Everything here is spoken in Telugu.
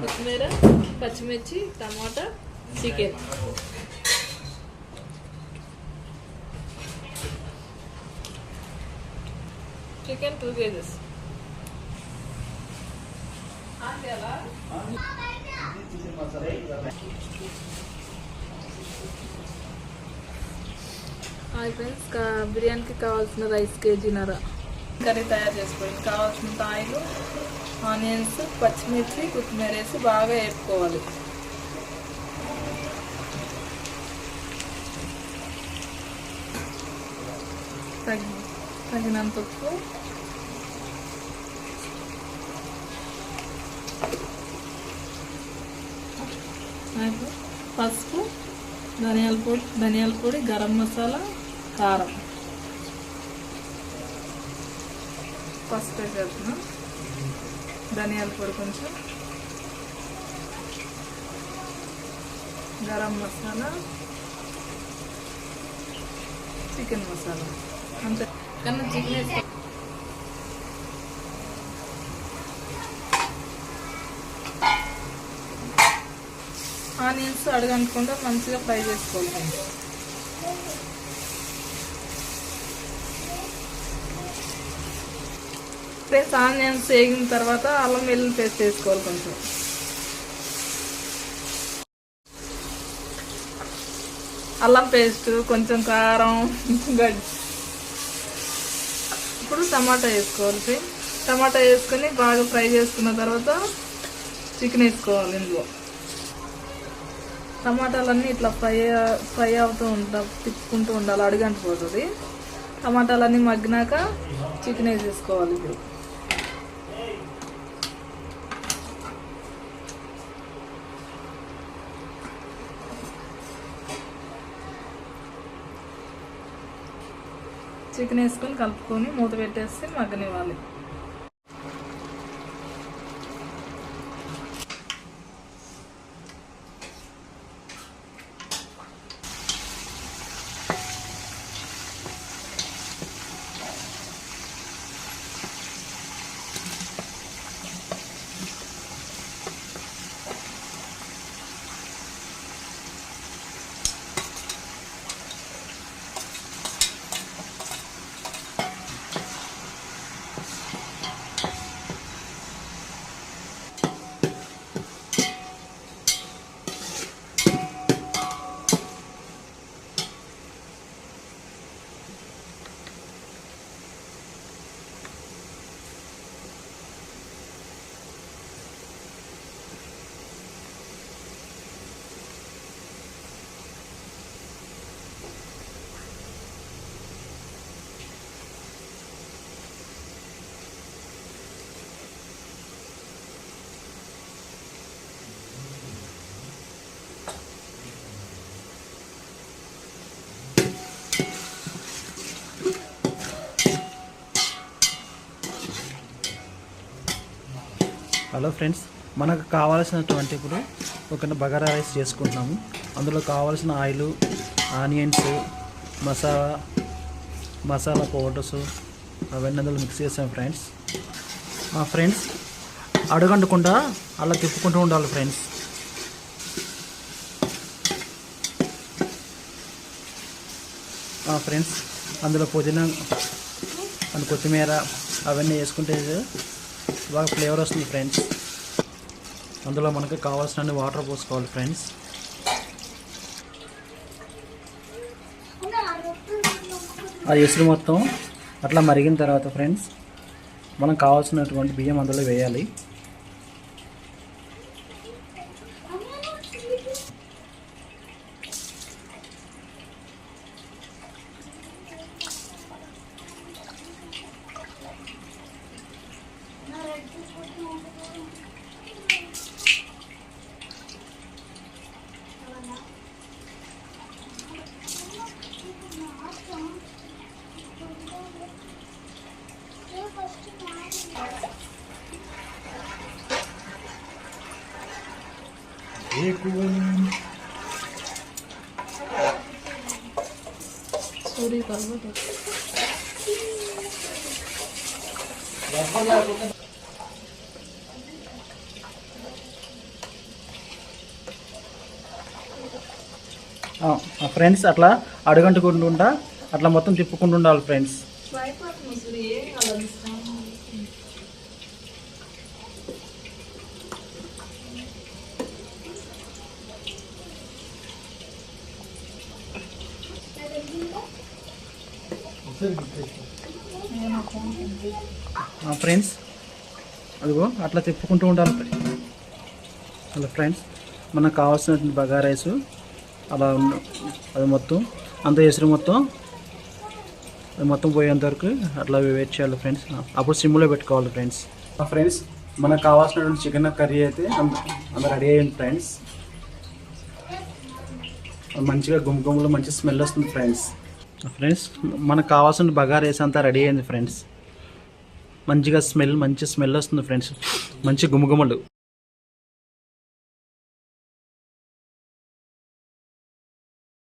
కొత్తిమీర, పచ్చిమిర్చి, టమాటా, chicken. Chicken 2 kgs. Hi friends, బిర్యానీకి కావాల్సిన రైస్ కేజీన్నర. కర్రీ తయారు చేసుకోవడానికి కావాల్సినంత ఆయిల్, ఆనియన్స్, పచ్చిమిర్చి, కొత్తిమీర వేసి బాగా వేపుకోవాలి. తగినంత ఉప్పు, పసుపు, ధనియాల పొడి, గరం మసాలా, కారం. పసుపు వేసేస్తున్నాం, ధనియాల పొడి కొంచెం, గరం మసాలా, చికెన్ మసాలా. అంతే. కన్నా చికెన్ వేసుకో. ఆనియన్స్ అడగనుకుండా మంచిగా ఫ్రై చేసుకోవాలి. ఫ్రెండ్స్, ఆనియన్స్ వేగిన తర్వాత అల్లం వెల్లుల్లి పేస్ట్ వేసుకోవాలి కొంచెం. అల్లం పేస్ట్, కొంచెం కారం, గడ్డి. ఇప్పుడు టమాటా వేసుకోవాలి. టమాటా వేసుకొని బాగా ఫ్రై చేసుకున్న తర్వాత చికెన్ వేసుకోవాలి. ఇందులో టమాటాలన్నీ ఇట్లా ఫ్రై అవుతూ తిప్పుకుంటూ ఉండాలి, అడుగంటిపోతుంది. టమాటాలన్నీ మగ్గినాక చికెన్ వేసేసుకోవాలి. ఇప్పుడు చికెన్ వేసుకొని కలుపుకొని మూత పెట్టేసి మగ్గనివ్వాలి. హలో ఫ్రెండ్స్, మనకు కావాల్సినటువంటి ఇప్పుడు ఒక బగారా రైస్ చేసుకుంటున్నాము. అందులో కావాల్సిన ఆయిల్, ఆనియన్స్, మసాలా పౌడర్స్ అవన్నీ అందులో మిక్స్ చేసాం ఫ్రెండ్స్. ఫ్రెండ్స్, అడుగంటకుండా అలా తిప్పుకుంటూ ఉండాలి ఫ్రెండ్స్. ఫ్రెండ్స్, అందులో పుదీనా అండ్ కొత్తిమీర అవన్నీ వేసుకుంటే బాగా ఫ్లేవర్ వస్తుంది ఫ్రెండ్స్. అందులో మనకి కావాల్సిన వాటర్ పోసుకోవాలి ఫ్రెండ్స్. ఆ ఎసురు మొత్తం అట్లా మరిగిన తర్వాత ఫ్రెండ్స్ మనం కావాల్సినటువంటి బియ్యం అందులో వేయాలి. पूरी करबो तो ఫ్రెండ్స్ అట్లా అడుగంటుకుంటుంటా అట్లా మొత్తం తిప్పుకుంటూ ఉండాలి ఫ్రెండ్స్. ఫ్రెండ్స్ అదిగో అట్లా తిప్పుకుంటూ ఉండాలి అలా ఫ్రెండ్స్. మనకు కావాల్సినటువంటి బగారా రైస్ అలా అది మొత్తం అంత ఎసురు మొత్తం అది మొత్తం పోయేంత వరకు అట్లా వెయిట్ చేయాలి ఫ్రెండ్స్. అప్పుడు సిమ్లో పెట్టుకోవాలి ఫ్రెండ్స్. ఫ్రెండ్స్ మనకు కావాల్సినటువంటి చికెన్ కర్రీ అయితే అంత రెడీ అయ్యింది ఫ్రెండ్స్. మంచిగా గుమ్మగుమ్మలో మంచి స్మెల్ వస్తుంది ఫ్రెండ్స్. ఫ్రెండ్స్ మనకు కావాల్సిన బగారా రైస్ అంతా రెడీ అయింది ఫ్రెండ్స్. మంచిగా మంచి స్మెల్ వస్తుంది ఫ్రెండ్స్. మంచి గుమగుమలు.